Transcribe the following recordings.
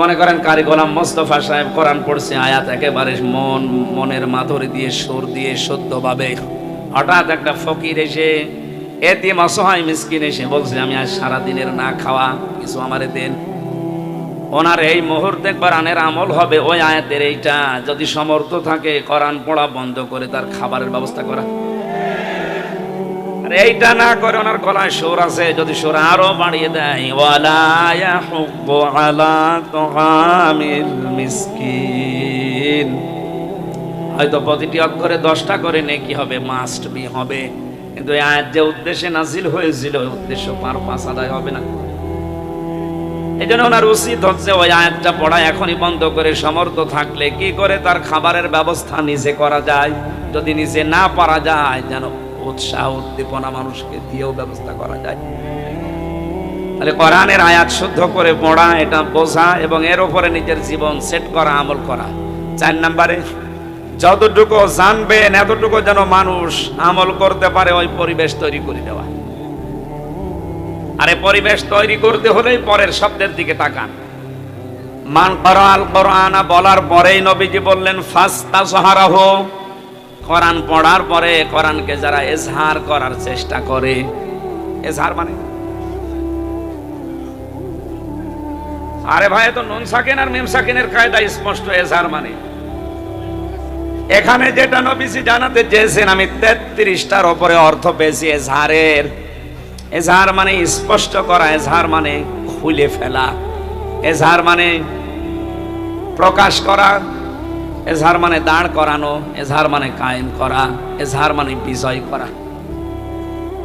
মনে করেন কারি গোলাম মোস্তফা সাহেব কোরআন পড়ছে, আয়াত একেবারে মনের মাধুরী দিয়ে সুর দিয়ে শুদ্ধভাবে, হঠাৎ একটা ফকির এসে, এতিম অসহায় মিসকিন এসে বলছে আমি আজ সারাদিনের না খাওয়া, কিছু আমারে দেন। ওনার এই মুহূর্তে কোরআনের আমল হবে ওই আয়াতের এইটা, যদি সমর্থ থাকে কোরআন পড়া বন্ধ করে তার খাবারের ব্যবস্থা করা। আর এইটা না করে ওনার গলায় সুর আছে, যদি সুর আরো বাড়িয়ে দেয়, ওয়ালা ইয়াহুব্বু আলা তুআমিল মিসকিন, হয়তো প্রতিটি অক্ষরে 10টা করে নেকি হবে, মাস্ট বি হবে, কিন্তু এই আয়াত যে উদ্দেশ্যে নাজিল হয়েছিল উদ্দেশ্য পারপাস আদায় হবে না। এই জন্য ওনার উচিত হচ্ছে ওই আয়াতটা পড়া এখনই বন্ধ করে সমর্থ থাকলে কি করে তার খাবারের ব্যবস্থা নিজে করা যায়, যদি নিজে না পারা যায় যেন উৎসাহ উদ্দীপনা মানুষকে দিয়েও ব্যবস্থা করা যায়। তাহলে কোরআনের আয়াত শুদ্ধ করে পড়া, এটা বোঝা এবং এর উপরে নিজের জীবন সেট করা, আমল করা। 4 নম্বরে যতটুকু জানবেন এতটুকু যেন মানুষ আমল করতে পারে, ওই পরিবেশ তৈরি করে দেওয়া। আরে পরিবেশ তৈরি করতে হলেই পরের শব্দের দিকে তাকান। মান করাল কোরআন বলার পরেই নবীজি বললেন ফাস্তাজহারাহু, কোরআন পড়ার পরে কোরআনকে যারা এজহার করার চেষ্টা করে, এজহার মানে, আরে ভাই তো নুন সাকিন আর মিম সাকিনের কায়দা স্পষ্ট, এজহার মানে এখানে যেটা নবীজি জানাতে চেয়েছেন আমি 33টার উপরে অর্থ পেয়েছি এজহারের। এজহার মানে স্পষ্ট করা, এজহার মানে খুলে ফেলা, এজহার মানে প্রকাশ করা, এজহার মানে দাঁড় করানো, এজহার মানে কায়েম করা, এজহার মানে বিজয় করা।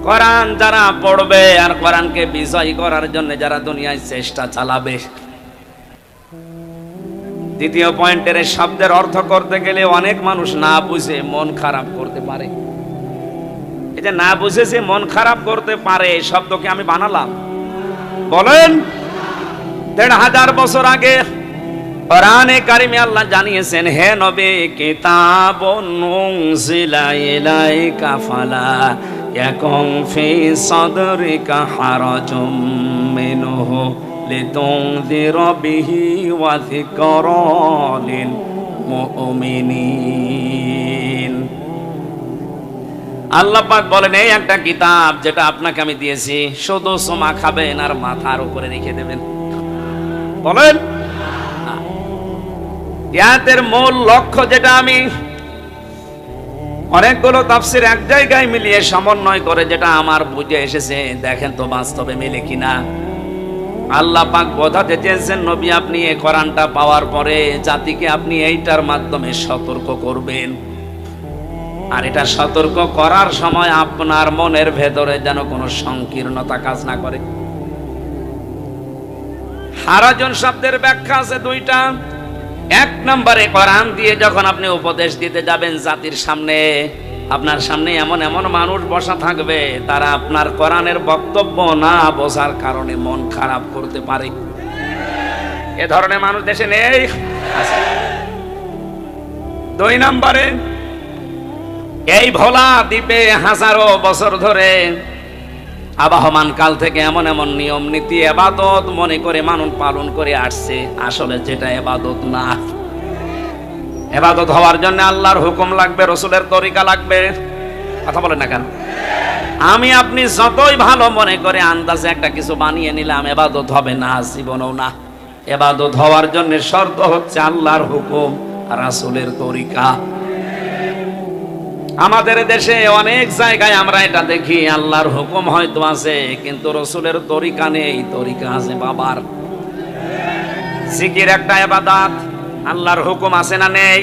কোরআন যারা পড়বে আর কোরআনকে বিজয় করার জন্য যারা দুনিয়ায় চেষ্টা চালাবে। দ্বিতীয় পয়েন্টের শব্দের অর্থ করতে গেলে অনেক মানুষ না বুঝে মন খারাপ করতে পারে। এই যে না বুঝে যে মন খারাপ করতে পারে এই শব্দকে আমি বানালাম, বলেন 1500 বছর আগে কোরআনে কারিমে আল্লাহ জানিয়েছেন, হে নবী কিতাবুন উনজিলা ইলাইকা ফালা ইয়াকুম ফি সাদরিকা হারাজুম মিনহু লিতুনযিরা বিহি ওয়া যিকরা লিল মুমিনিন। আল্লাহ পাক বলেন এই একটা কিতাব যেটা আপনাকে আমি দিয়েছি, শুধু সোমা খাবেন আর মাথার উপরে রেখে দেবেন। বলেন ইয়াতের মূল লক্ষ্য যেটা আমি অনেকগুলো তাফসীর এক জায়গায় মিলিয়ে সমন্বয় করে যেটা আমার বুঝে এসেছে, দেখেন তো বাস্তবে মিলে কিনা। আল্লাহ পাক বোঝাতে চেয়েছেন নবী আপনি এই কোরআনটা পাওয়ার পরে জাতিকে আপনি এইটার মাধ্যমে সতর্ক করবেন, আর এটা সতর্ক করার সময় আপনার মনের ভেতরে যেন কোনো সংকীর্ণতা কাজ না করে। হারাজন শব্দের ব্যাখ্যা আছে 2টা। 1 নম্বরে কোরআন দিয়ে যখন আপনি উপদেশ দিতে যাবেন জাতির সামনে, আপনার সামনে এমন এমন মানুষ বসা থাকবে তারা আপনার কোরআনের বক্তব্য না বোঝার কারণে মন খারাপ করতে পারে। এ ধরনের মানুষ দেশে নেই। 2 নম্বরে এই ভোলা দ্বীপে হাজারো বছর ধরে আবহমান কাল থেকে এমন এমন নিয়ম নীতি ইবাদত মনে করে মানুষ পালন করে আসছে, আসলে যেটা ইবাদত না। ইবাদত হওয়ার জন্য আল্লাহর হুকুম লাগবে, রাসূলের তরিকা লাগবে। কথা বলেন না কেন? আমি আপনি যতই ভালো মনে করে আন্দাজে একটা কিছু বানিয়ে নিলাম, ইবাদত হবে না, জীবনও না। ইবাদত হওয়ার জন্য শর্ত হচ্ছে আল্লাহর হুকুম আর রাসূলের তরিকা। আমাদের দেশে অনেক জায়গায় আমরা এটা দেখি, আল্লাহর হুকুম হয়তো আছে কিন্তু রাসূলের তরিকা নেই, তরিকা আছে বাবার। জিকির একটা ইবাদত, আল্লাহর হুকুম আছে না নেই?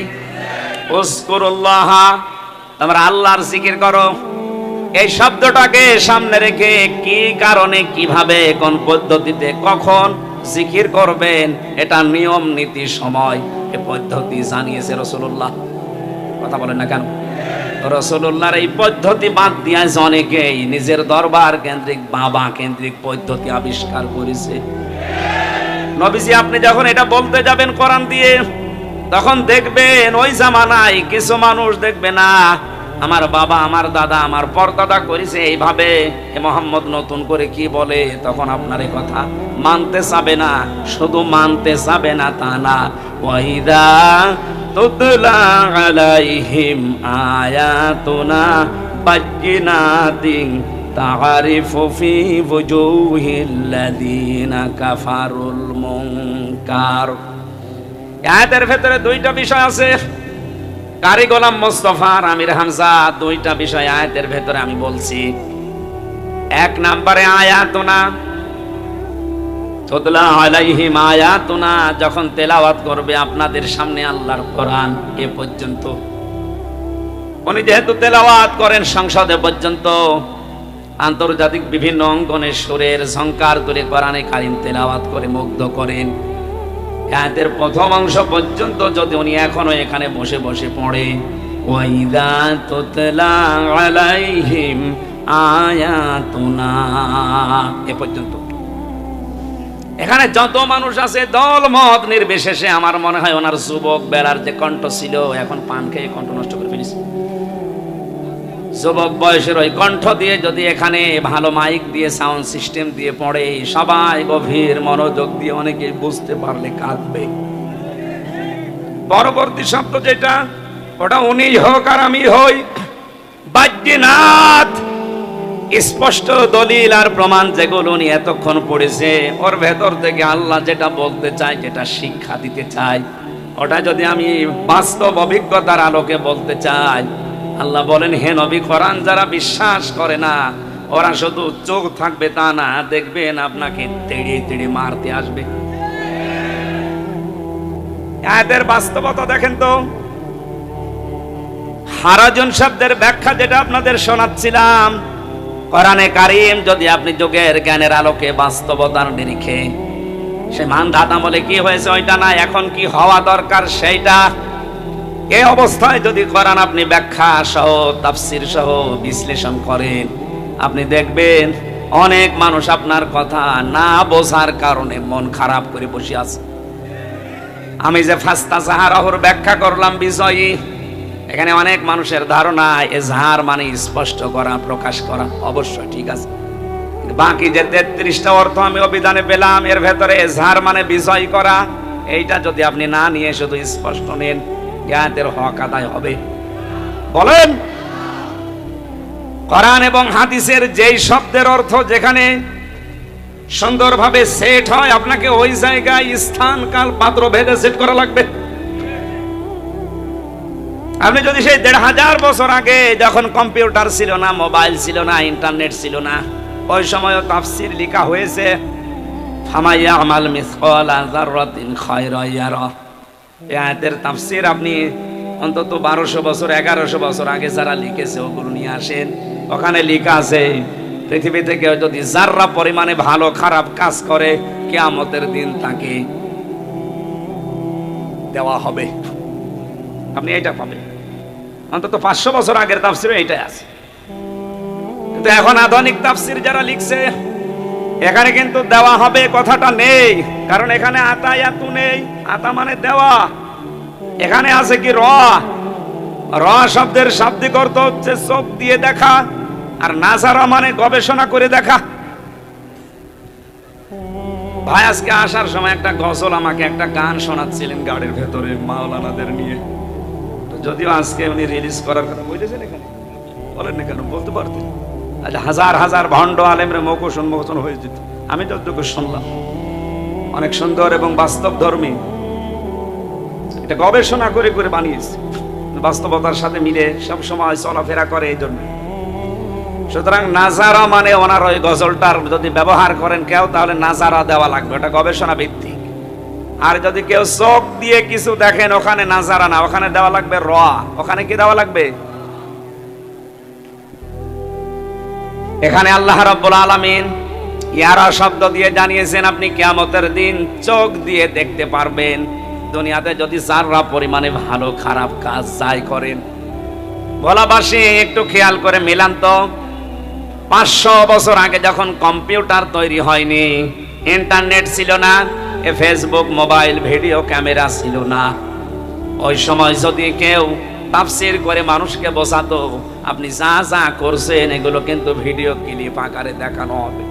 উযকুরুল্লাহ, তোমরা আল্লাহর জিকির করো। এই শব্দটাকে সামনে রেখে কি কারণে, কিভাবে, কোন পদ্ধতিতে, কখন জিকির করবেন, এটা নিয়ম নীতি সময় এই পদ্ধতি জানিয়েছে রাসূলুল্লাহ। কথা বলেন না কেন? রাসূলুল্লাহর এই পদ্ধতি বাদ দিয়ে অনেকেই নিজের দরবার কেন্দ্রিক, বাবা কেন্দ্রিক পদ্ধতি আবিষ্কার করেছে। নবীজি আপনি যখন এটা বলতে যাবেন কোরআন দিয়ে, তখন দেখবেন ওই জামানায় কিছু মানুষ দেখবে না আমার বাবা, আমার দাদা, আমার পরদাদা করেছে এইভাবে, এ মোহাম্মদ নতুন করে কি বলে? তখন আপনার এই কথা মানতে চাবে না। শুধু মানতে চাবে না তা না, ওয়াইদা তুতলা আলাইহিম আয়াতুনা বায়্যিনাতিন তা'রিফু ফি ওয়ুজুহিল্লাযীনা কাফারুল মুনকার। আয়াতের ভেতরে দুইটা বিষয় আছে। কারি গোলাম মোস্তফা আর আমির হামজা, দুইটা বিষয় আয়াতের ভেতরে আমি বলছি। এক নম্বরে আয়াতুনা তুতলা আলাইহিম আয়াতুনা, যখন তেলাওয়াত করবে আপনাদের সামনে আল্লাহর কোরআন, এ পর্যন্ত উনি যেহেতু তেলাওয়াত করেন সংসদে পর্যন্ত, আন্তর্জাতিক বিভিন্ন অঙ্গনে সুরের ঝংকার তুলে কোরআনে কারিম তেলাওয়াত করে মুগ্ধ করেন। আয়াতের প্রথম অংশ পর্যন্ত যদি উনি এখনো এখানে বসে বসে পড়ে, ওয়াইদা তুতলা আলাইহিম আয়াতুনা, এ পর্যন্ত। এখানে যত মানুষ আছে দল মত নির্বিশেষে, আমার মনে হয় ওনার যুবক বেলার যে কণ্ঠ ছিল, এখন পান খেয়ে কণ্ঠ নষ্ট করে ফেলেছে। যুবক বয়সের ওই কণ্ঠ দিয়ে যদি এখানে ভালো মাইক দিয়ে সাউন্ড সিস্টেম দিয়ে পড়ে, সবাই গভীর মনোযোগ দিয়ে অনেকে বুঝতে পারলে কাঁদবে। পরবর্তী শব্দ যেটা, ওটা উনি হোক আর আমি হই, বায়্যিনাত, স্পষ্ট দলিল আর প্রমাণ যেগুলো উনি এতক্ষণ পড়েছে, ওর ভেতর থেকে আল্লাহ যেটা বলতে চায়, যেটা শিক্ষা দিতে চায়, ওটা যদি আমি বাস্তব অভিজ্ঞতার আলোকে বলতে চাই, আল্লাহ বলেন, হে নবী, কোরআন যারা বিশ্বাস করে না, ওরা শুধু চোখ থাকবে তা না, দেখবেন আপনাকে তেড়ে তেড়ে মারতে আসবে। এদের বাস্তবতা দেখেন তো। হারাজন শব্দের ব্যাখ্যা যেটা আপনাদের শোনাচ্ছিলাম, কোরআনে কারীম যদি আপনি যুগের জ্ঞানের আলোকে বাস্তবতার নিরিখে, সে মান ধাতা বলে কি হয়েছে ওইটা না, এখন কি হওয়া দরকার সেইটা, এই অবস্থায় যদি কোরআন আপনি ব্যাখ্যা সহ তাফসীর সহ বিশ্লেষণ করেন, আপনি দেখবেন অনেক মানুষ আপনার কথা না বোঝার কারণে মন খারাপ করে বসে আছে। আমি যে ফাস্তা সাহারাহুর ব্যাখ্যা করলাম বিজয়ী, এখানে অনেক মানুষের ধারণা এজহার মানে স্পষ্ট করা, প্রকাশ করা, অবশ্য ঠিক আছে। বাকি যে 33টা অর্থ আমি অভিধানে পেলাম, এর ভেতরে এজহার মানে বিজয় করা, এইটা যদি আপনি না নিয়ে শুধু স্পষ্ট নেন, জ্ঞানের হক আদায় হবে? বলেন। কোরআন এবং হাদিসের যেই শব্দের অর্থ যেখানে সুন্দরভাবে সেট হয়, আপনাকে ওই জায়গায় স্থান কাল পাত্র ভেদে সেট করা লাগবে। আপনি যদি সেই 1500 বছর আগে, যখন কম্পিউটার ছিল না, মোবাইল ছিল না, ইন্টারনেট ছিল না, ওই সময় তাফসীর লেখা হয়েছে, ফামাইয়া আমাল মিসকালা যাররাতিন খায়রা ইয়ারা, এই আয়াতের তাফসীর আপনি অন্তত 1200 বছর 1100 বছর আগে যারা লিখেছে ওগুলো নিয়ে আসেন। ওখানে লেখা আছে, পৃথিবীতে কেউ যদি যাররা পরিমাণে ভালো খারাপ কাজ করে, কিয়ামতের দিন তাকে দেওয়া হবে। আপনি এইটা পাবেন। অন্তত 500 বছর আগের তাফসীরে এইটাই আছে। কিন্তু এখন আধুনিক তাফসীর যারা লিখছে, এখানে কিন্তু দেওয়া হবে কথাটা নেই, কারণ এখানে আতায়াতু নেই। আতা মানে দেওয়া, এখানে আছে কি র। র শব্দের শাব্দিক অর্থ হচ্ছে চোখ দিয়ে দেখা, আর নাজারা মানে গবেষণা করে দেখা। ভাই আজকে আসার সময় একটা গজল, আমাকে একটা গান শোনাচ্ছিলেন গাড়ির ভেতরে মাওলানাদের নিয়ে, যদিও আজকে উনি রিলিজ করার কথা বলেছেন, এখানে বলেন না কেন, বলতে পারতেন। হাজার হাজার ভণ্ড আলেমরে মুখোশ উন্মোচন হয়ে যেত। আমি যতটুকু শুনলাম, অনেক সুন্দর এবং বাস্তব ধর্মী, এটা গবেষণা করে করে বানিয়েছে, বাস্তবতার সাথে মিলে সব সময় চলাফেরা করে এই জন্য। সুতরাং নাজারা মানে ওনার ওই গজলটার যদি ব্যবহার করেন কেউ, তাহলে নাজারা দেওয়া লাগবে, ওটা গবেষণা ভিত্তিক। আর যদি কেউ চোখ দিয়ে কিছু দেখেন, ওখানে নাজারা না, ওখানে দেওয়া লাগবে র। ওখানে কি দেওয়া লাগবে? এখানে আল্লাহ রাব্বুল আলামিন ইয়ারা শব্দ দিয়ে জানিয়েছেন, আপনি কিয়ামতের দিন চোখ দিয়ে দেখতে পারবেন। দুনিয়াতে যদি যাররা পরিমাণে ভালো খারাপ কাজ যাই করেন, ভোলাবাসী একটু খেয়াল করে মিলান তো, 500 বছর আগে যখন কম্পিউটার তৈরি হয়নি, ইন্টারনেট ছিল না, ফেসবুক, মোবাইল, ভিডিও ক্যামেরা ছিল না, ওই সময় যদি কেউ তাফসীর করে মানুষকে বোঝাতো আপনি যা যা করছেন এগুলো কিন্তু ভিডিও ক্লিপ আকারে দেখানো হবে।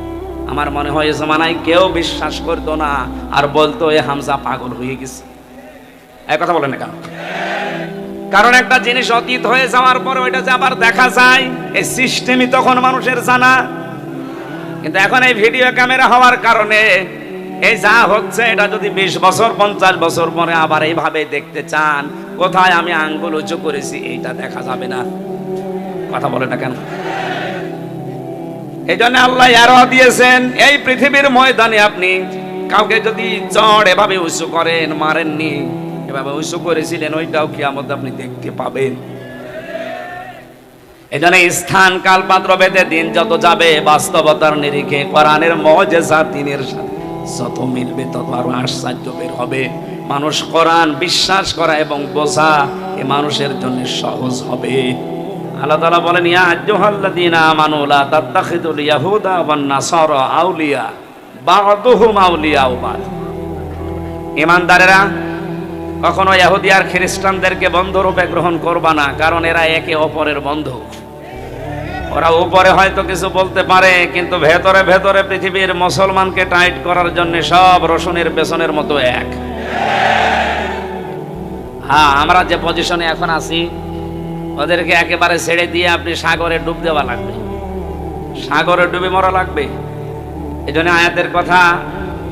আমার মনে হয় এই জমানায় কেউ বিশ্বাস করতো না, আর বলতো এ হামজা পাগল হয়ে গেছে। এই কথা বলেন না কেন? কারণ একটা জিনিস অতীত হয়ে যাওয়ার পর ওইটা যে আবার দেখা যায়, এই সিস্টেমই তখন মানুষের জানা। কিন্তু এখন এই ভিডিও ক্যামেরা হওয়ার কারণে এই যা হচ্ছে এটা যদি 20 বছর 50 বছর পরে আবার এইভাবে দেখতে চান, কোথায় আমি আঙ্গুল উঁচু করেছি এইটা দেখা যাবে না। কথা বলে না কেন? এই জন্য আল্লাহ আরো দিয়েছেন, এই পৃথিবীর ময়দানে আপনি কাউকে যদি চড় এভাবে উঁচু করেন, মারেননি, এভাবে উঁচু করেছিলেন, ওইটাও কিয়ামতে আপনি দেখতে পাবেন। এই জন্য স্থান কাল পাত্র ভেদে দিন যত যাবে, বাস্তবতার নিরিখে কোরআনের মুজিজা দিনের সাথে যত মিলবে তত আরো আশ্চর্য বের হবে। মানুষ কোরআন বিশ্বাস করা এবং বোঝা এ মানুষের জন্য সহজ হবে। আল্লাহ তাআলা বলেন, ইয়া আইয়ুহাল্লাযীনা আমানু লা তাত্তাখিযুল ইয়াহুদা ওয়ান নাসারা আউলিয়া বা'দুহুম আউলিয়াউ বা'দ। ঈমানদারেরা কখনো ইহুদি আর খ্রিস্টানদেরকে বন্ধুরূপে গ্রহণ করবা না, কারণ এরা একে অপরের বন্ধু। ওরা উপরে হয়তো কিছু বলতে পারে, কিন্তু ভেতরে ভেতরে পৃথিবীর মুসলমানকে টাইট করার জন্য সব রসুনের পেছনের মতো এক। হ্যাঁ, আমরা যে পজিশনে এখন আছি ওদেরকে একেবারে ছেড়ে দিয়ে আপনি সাগরে ডুব দেওয়া লাগবে, সাগরে ডুবে মরা লাগবে। এই জন্য আয়াতের কথা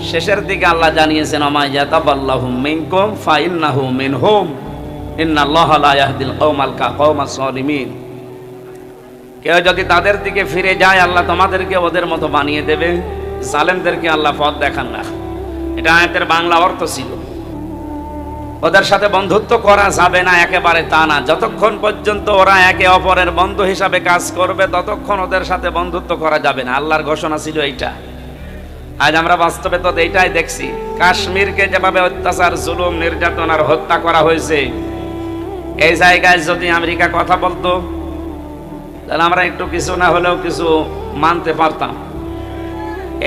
শেষের দিকে আল্লাহ জানিয়েছেন, আমা ইয়াতাবাল্লাহু মিনকুম ফাইন্নাহু মিনহুম ইন্নাল্লাহা লা ইয়াহদিল কওমাস সালিমিন। কেউ যদি তাদের দিকে ফিরে যায়, আল্লাহ তোমাদেরকে ওদের মতো বানিয়ে দেবে, জালেমদেরকে আল্লাহ পথ দেখান না। এটা আয়াতের বাংলা অর্থ ছিল। ওদের সাথে বন্ধুত্ব করা যাবে না একেবারে তা না, যতক্ষণ পর্যন্ত ওরা একে অপরের বন্ধু হিসাবে কাজ করবে ততক্ষণ ওদের সাথে বন্ধুত্ব করা যাবে না। আল্লাহর ঘোষণা ছিল এইটা। আজ আমরা বাস্তবে তো এইটাই দেখছি। কাশ্মীরকে যেভাবে অত্যাচার, জুলুম, নির্যাতন আর হত্যা করা হয়েছে, এই জায়গায় যদি আমেরিকা কথা বলতো তাহলে আমরা একটু কিছু না হলেও কিছু মানতে পারতাম।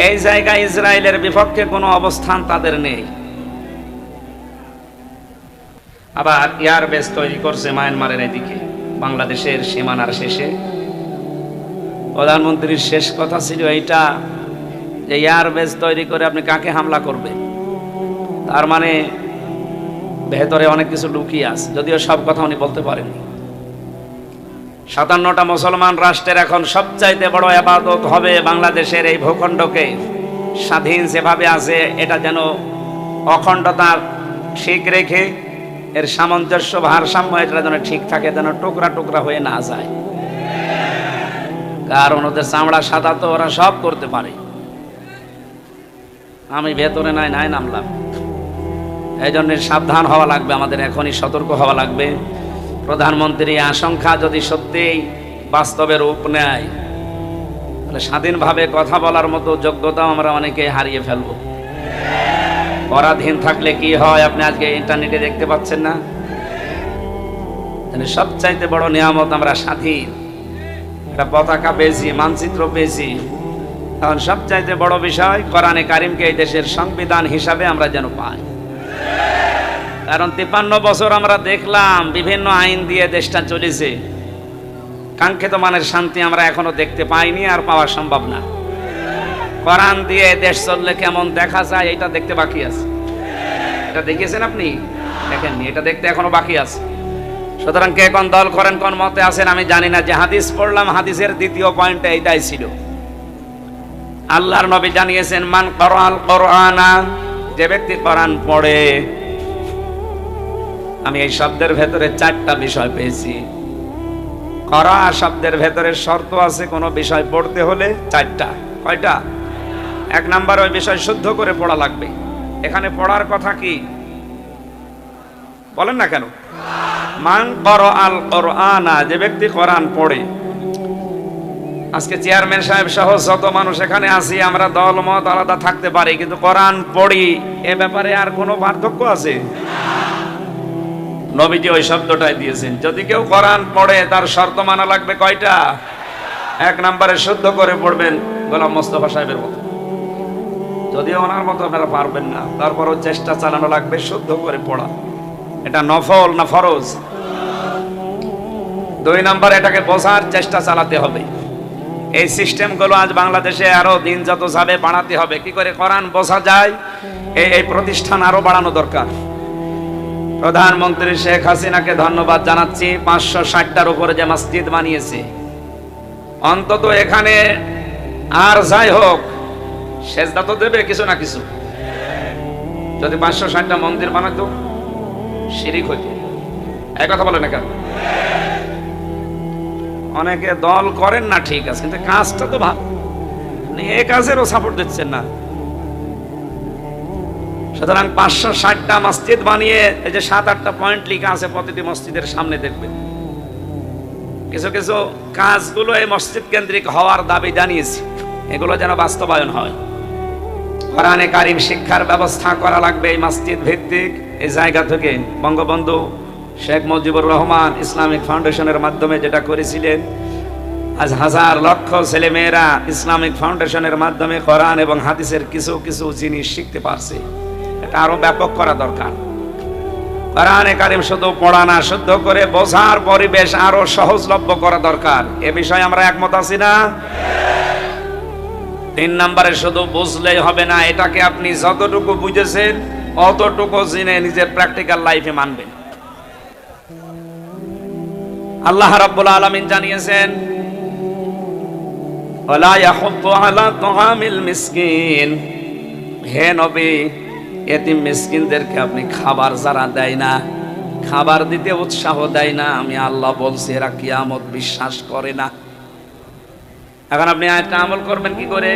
এই জায়গায় ইসরায়েলের বিপক্ষে কোনো অবস্থান তাদের নেই। আবার এয়ারবেস তৈরি করছে মায়ানমারের এদিকে, বাংলাদেশের সীমানার শেষে। প্রধানমন্ত্রীর শেষ কথা ছিল এইটা যে এয়ারবেস তৈরি করে আপনি কাকে হামলা করবেন। তার মানে ভেতরে অনেক কিছু লুকিয়ে আছে, যদিও সব কথা উনি বলতে পারেননি। 57টা মুসলমান রাষ্ট্রের এখন সবচাইতে বড় ইবাদত হবে বাংলাদেশের এই ভূখণ্ডকে স্বাধীন যেভাবে আছে এটা যেন অখণ্ডতা ঠিক রেখে এর সামঞ্জস্য, ভারসাম্য এটা যেন ঠিক থাকে, যেন টুকরা টুকরা হয়ে না যায়। কারণ ওদের চামড়া সাদা তো, ওরা সব করতে পারে। আমি ভেতরে নাই নামলাম। এই জন্য সাবধান হওয়া লাগবে, আমাদের এখনই সতর্ক হওয়া লাগবে। প্রধানমন্ত্রী আশঙ্কা যদি সত্যিই বাস্তবে রূপ নেয়, তাহলে স্বাধীনভাবে কথা বলার মতো যোগ্যতাও আমরা অনেকে হারিয়ে ফেলবো। পরাধীন থাকলে কি হয় আপনি আজকে ইন্টারনেটে দেখতে পাচ্ছেন না? সবচাইতে বড় নিয়ামত আমরা স্বাধীন, একটা পতাকা পেয়েছি, মানচিত্র পেয়েছি। এখন সবচাইতে বড় বিষয় কোরআনে কারিমকে এই দেশের সংবিধান হিসাবে আমরা যেন পাই। কারণ 53 বছর আমরা দেখলাম বিভিন্ন আইন দিয়ে দেশটা চলেছে, কাঙ্ক্ষিত মানের শান্তি আমরা এখনো দেখতে পাইনি, আর পাওয়া সম্ভব না। কোরআন দিয়ে দেশ চললে কেমন দেখা যায় এটা দেখতে বাকি আছে। এটা দেখেছেন আপনি? দেখেননি? এটা দেখতে এখনো বাকি আছে। সুতরাং কে কোন দল করেন, কোন মতে আছেন আমি জানি না। যে হাদিস পড়লাম, হাদিসের দ্বিতীয় পয়েন্টে এইটাই ছিল। আল্লাহর নবী জানিয়েছেন, মান করাল কোরআনা, যে ব্যক্তি কোরআন পড়ে। আমি এই শব্দের ভেতরে 4টা বিষয় পেয়েছি। করা শব্দের ভেতরে শর্ত আছে, কোন বিষয় পড়তে হলে 4টা। কয়টা? 1 নাম্বার, ওই বিষয় শুদ্ধ করে পড়া লাগবে। এখানে পড়ার কথা কি বলেন না কেন? মান করাল কোরআনা, যে ব্যক্তি কোরআন পড়ে। আজকে চেয়ারম্যান সাহেব সহ যত মানুষ এখানে আছি, আমরা দল মত আলাদা থাকতে পারি, কিন্তু কোরআন পড়ি এ ব্যাপারে আর কোনো পার্থক্য আছে? নবীজি ওই শব্দটাই দিয়েছেন। যদি কেউ কোরআন পড়ে তার শর্ত মানা লাগবে কয়টা? 1 নম্বরে শুদ্ধ করে পড়বেন গোলাম মোস্তফা সাহেবের মতো। যদিও ওনার মতো আপনারা পারবেন না, তারপরও চেষ্টা চালানো লাগবে শুদ্ধ করে পড়া। এটা নফল না ফরজ? 2 নম্বর, এটাকে বোঝার চেষ্টা চালাতে হবে। এই সিস্টেমগুলো আজ বাংলাদেশে আরো দিন যত যাবে বাড়াতে হবে। কি করে কোরআন বোঝা যায়, এই প্রতিষ্ঠান আরো বাড়ানো দরকার। প্রধানমন্ত্রী শেখ হাসিনাকে ধন্যবাদ জানাচ্ছি, 560টার উপরে যে মসজিদ বানিয়েছে। অন্তত এখানে আর যাই হোক সেজদা তো দেবে কিছু না কিছু। যদি 560টা মন্দির বানাতো শিরিক হইতো। এই কথা বলে না কেন? অনেকে দল করেন না, ঠিক আছে, কিন্তু কাজটা তো ভালো, এই কাজেরও সাপোর্ট দিচ্ছেন না। সুতরাং 560টা মসজিদ বানিয়ে এই যে 7-8টা পয়েন্ট লেখা আছে প্রতিটি মসজিদের সামনে, দেখবেন কিছু কিছু কাজগুলো এই মসজিদ কেন্দ্রিক হওয়ার দাবি জানিয়েছি, এগুলো যেন বাস্তবায়ন হয়। কোরআনে কারিম শিক্ষার ব্যবস্থা করা লাগবে এই মসজিদ ভিত্তিক। এই জায়গা থেকে বঙ্গবন্ধু শেখ মুজিবুর রহমান ইসলামিক ফাউন্ডেশনের মাধ্যমে যেটা করেছিলেন, আজ হাজার লক্ষ ছেলে মেয়েরা ইসলামিক ফাউন্ডেশনের মাধ্যমে কোরআন এবং হাদিসের কিছু কিছু জিনিস শিখতে পারছে। এটা আরো ব্যাপক করা দরকার। কোরআনে কারিম শুধু পড়া না, শুদ্ধ করে বোঝার পরিবেশ আরো সহজলভ্য করা দরকার। এ বিষয়ে আমরা একমত আছি না? 3 নম্বরে, শুধু বুঝলেই হবে না, এটাকে আপনি যতটুকু বুঝেছেন অতটুকু জেনে নিজের প্র্যাকটিক্যাল লাইফে মানবেন। আল্লাহ রাব্বুল আলামিন জানিয়েছেন, ওয়ালা ইয়াহুদ্দু আলা তুআমিল মিসকিন, হে নবী, এতিম মিসকিনদেরকে আপনি খাবার যারা দেয় না, খাবার দিতে উৎসাহ দেয় না, আমি আল্লাহ বলছি এরা কিয়ামত বিশ্বাস করে না। এখন আপনি আয়াতটা আমল করবেন কি করে?